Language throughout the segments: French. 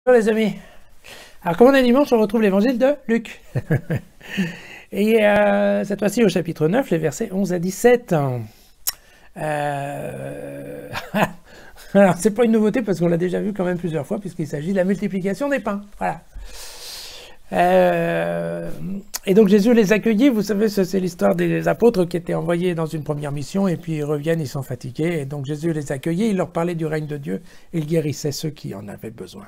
Bonjour les amis. Alors comme on est dimanche, on retrouve l'évangile de Luc. Et cette fois-ci au chapitre 9, les versets 11 à 17. Alors c'est pas une nouveauté parce qu'on l'a déjà vu quand même plusieurs fois puisqu'il s'agit de la multiplication des pains. Voilà. Et donc Jésus les accueillit, vous savez, c'est l'histoire des apôtres qui étaient envoyés dans une première mission et puis ils reviennent, ils sont fatigués. Et donc Jésus les accueillait, il leur parlait du règne de Dieu et il guérissait ceux qui en avaient besoin.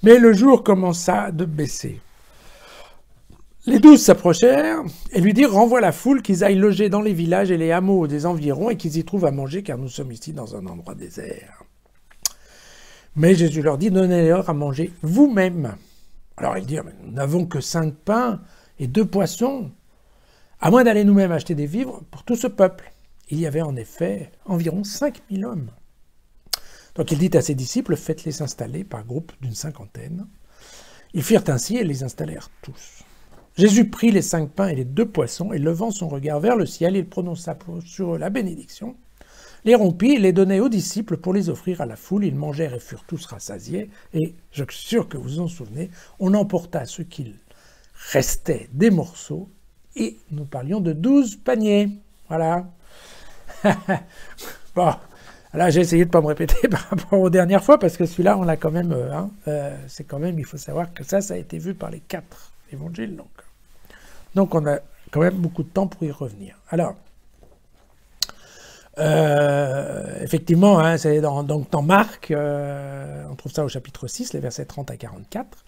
Mais le jour commença de baisser. Les 12 s'approchèrent et lui dirent « Renvoie la foule, qu'ils aillent loger dans les villages et les hameaux des environs et qu'ils y trouvent à manger, car nous sommes ici dans un endroit désert. » Mais Jésus leur dit « Donnez-leur à manger vous-même. » Alors ils dirent « Nous n'avons que 5 pains et 2 poissons, à moins d'aller nous-mêmes acheter des vivres pour tout ce peuple. » Il y avait en effet environ 5000 hommes. Donc il dit à ses disciples « Faites-les installer par groupe d'une 50aine. » Ils firent ainsi et les installèrent tous. Jésus prit les 5 pains et les 2 poissons, et levant son regard vers le ciel, il prononça sur eux la bénédiction, les rompit et les donnait aux disciples pour les offrir à la foule. Ils mangèrent et furent tous rassasiés, et je suis sûr que vous vous en souvenez, on emporta ce qu'il restait des morceaux, et nous parlions de 12 paniers. Voilà. Bon, là j'ai essayé de ne pas me répéter par rapport aux dernières fois, parce que celui-là, on l'a quand même, c'est quand même, il faut savoir que ça a été vu par les 4 évangiles, donc on a quand même beaucoup de temps pour y revenir. Alors, effectivement, c'est dans Marc, on trouve ça au chapitre 6, les versets 30 à 44,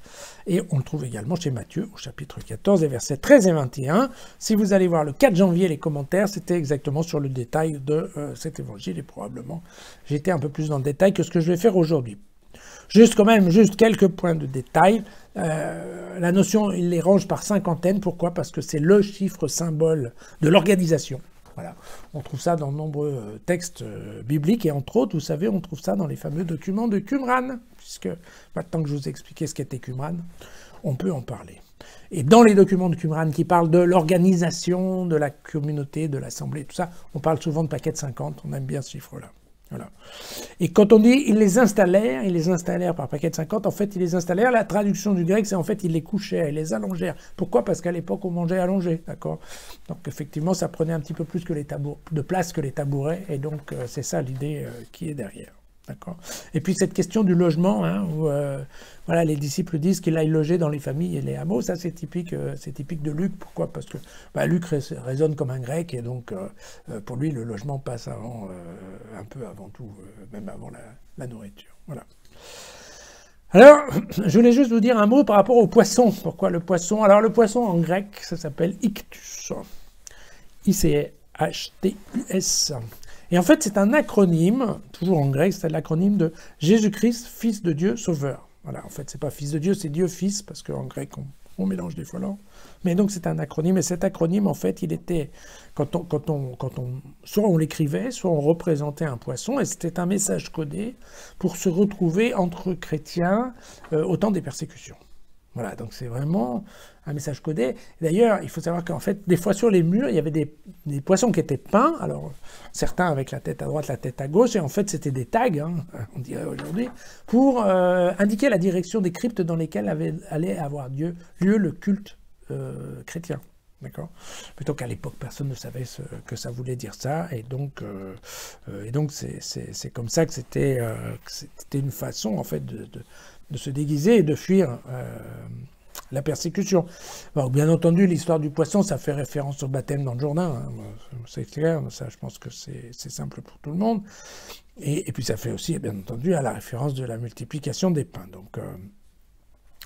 et on le trouve également chez Matthieu, au chapitre 14, les versets 13 et 21. Si vous allez voir le 4 janvier, les commentaires, c'était exactement sur le détail de cet évangile, et probablement j'étais un peu plus dans le détail que ce que je vais faire aujourd'hui. Juste quelques points de détail. La notion, il les range par 50aine. Pourquoi? Parce que c'est le chiffre symbole de l'organisation. Voilà. On trouve ça dans de nombreux textes bibliques, et entre autres, vous savez, on trouve ça dans les fameux documents de Qumran, puisque maintenant que je vous ai expliqué ce qu'était Qumran, on peut en parler. Et dans les documents de Qumran qui parlent de l'organisation de la communauté, de l'assemblée, tout ça, on parle souvent de paquets de 50, on aime bien ce chiffre-là. Voilà. Et quand on dit « ils les installèrent par paquet de 50 », en fait, ils les installèrent, la traduction du grec, c'est en fait, ils les couchèrent, ils les allongèrent. Pourquoi? Parce qu'à l'époque, on mangeait allongé, d'accord? Donc, effectivement, ça prenait un petit peu plus que de place que les tabourets, et donc, c'est ça l'idée qui est derrière. D'accord. Et puis cette question du logement, où voilà, les disciples disent qu'il aille loger dans les familles et les hameaux, ça c'est typique de Luc. Pourquoi? Parce que Luc raisonne comme un grec, et donc pour lui le logement passe avant, un peu avant tout, même avant la nourriture. Voilà. Alors, je voulais juste vous dire un mot par rapport au poisson. Pourquoi le poisson? Alors le poisson en grec, ça s'appelle Ichthus. I-C-H-T-U-S. Et en fait, c'est un acronyme, toujours en grec, c'est l'acronyme de Jésus-Christ, Fils de Dieu, Sauveur. Voilà, en fait, c'est pas Fils de Dieu, c'est Dieu Fils, parce qu'en grec, on mélange des fois là. Mais donc, c'est un acronyme, et cet acronyme, en fait, il était, soit on l'écrivait, soit on représentait un poisson, et c'était un message codé pour se retrouver entre chrétiens au temps des persécutions. Voilà, donc c'est vraiment un message codé. D'ailleurs, il faut savoir qu'en fait, des fois sur les murs, il y avait des poissons qui étaient peints, alors certains avec la tête à droite, la tête à gauche, et en fait c'était des tags, on dirait aujourd'hui, pour indiquer la direction des cryptes dans lesquelles allait avoir lieu le culte chrétien. D'accord. Plutôt qu'à l'époque, personne ne savait ce que ça voulait dire ça, et donc c'est comme ça que c'était une façon en fait de se déguiser et de fuir la persécution. Alors, bien entendu, l'histoire du poisson, ça fait référence au baptême dans le Jourdain, c'est clair, ça je pense que c'est simple pour tout le monde, et puis ça fait aussi, bien entendu, à la référence de la multiplication des pains. Donc,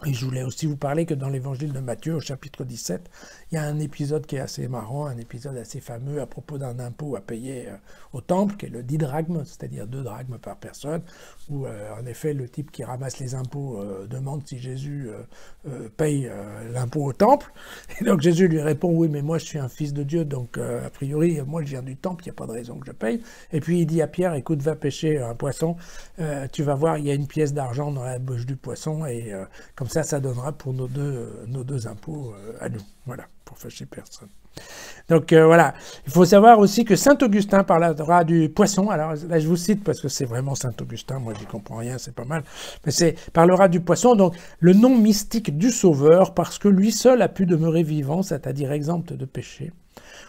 et je voulais aussi vous parler que dans l'évangile de Matthieu, au chapitre 17, il y a un épisode qui est assez marrant, un épisode assez fameux à propos d'un impôt à payer au temple, qui est le 10 drachmes, c'est-à-dire 2 drachmes par personne, où en effet le type qui ramasse les impôts demande si Jésus paye l'impôt au temple. Et donc Jésus lui répond « Oui, mais moi je suis un fils de Dieu, donc a priori, moi je viens du temple, il n'y a pas de raison que je paye. » Et puis il dit à Pierre « Écoute, va pêcher un poisson, tu vas voir, il y a une pièce d'argent dans la bouche du poisson, et comme ça donnera pour nos deux impôts à nous. » Voilà, pour fâcher personne. Donc voilà, il faut savoir aussi que saint Augustin parlera du poisson. Alors là, je vous cite parce que c'est vraiment saint Augustin, moi j'y comprends rien, c'est pas mal. Mais parlera du poisson, donc le nom mystique du Sauveur, parce que lui seul a pu demeurer vivant, c'est-à-dire exempt de péché,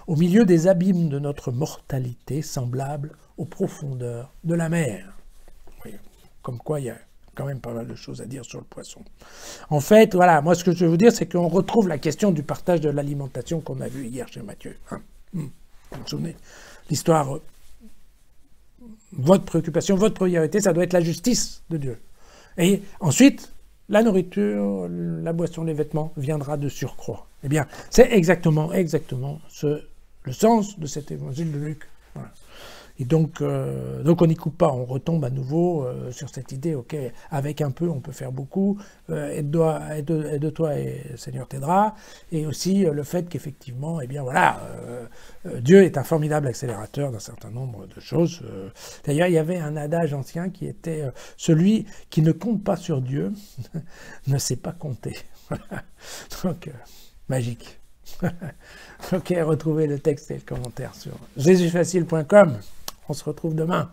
au milieu des abîmes de notre mortalité, semblables aux profondeurs de la mer. Oui, comme quoi il y a quand même pas mal de choses à dire sur le poisson. En fait, voilà, moi ce que je veux vous dire, c'est qu'on retrouve la question du partage de l'alimentation qu'on a vu hier chez Matthieu. Hein. Vous vous souvenez? L'histoire, votre préoccupation, votre priorité, ça doit être la justice de Dieu. Et ensuite, la nourriture, la boisson, les vêtements viendra de surcroît. Eh bien, c'est exactement le sens de cet évangile de Luc. Voilà. Et donc on n'y coupe pas, on retombe à nouveau sur cette idée, ok, avec un peu on peut faire beaucoup, aide-toi et le Seigneur t'aidera, et aussi le fait qu'effectivement, eh bien voilà, Dieu est un formidable accélérateur d'un certain nombre de choses. D'ailleurs, il y avait un adage ancien qui était celui qui ne compte pas sur Dieu ne sait pas compter. Donc, magique. Ok, retrouvez le texte et le commentaire sur jesusfacile.com. On se retrouve demain.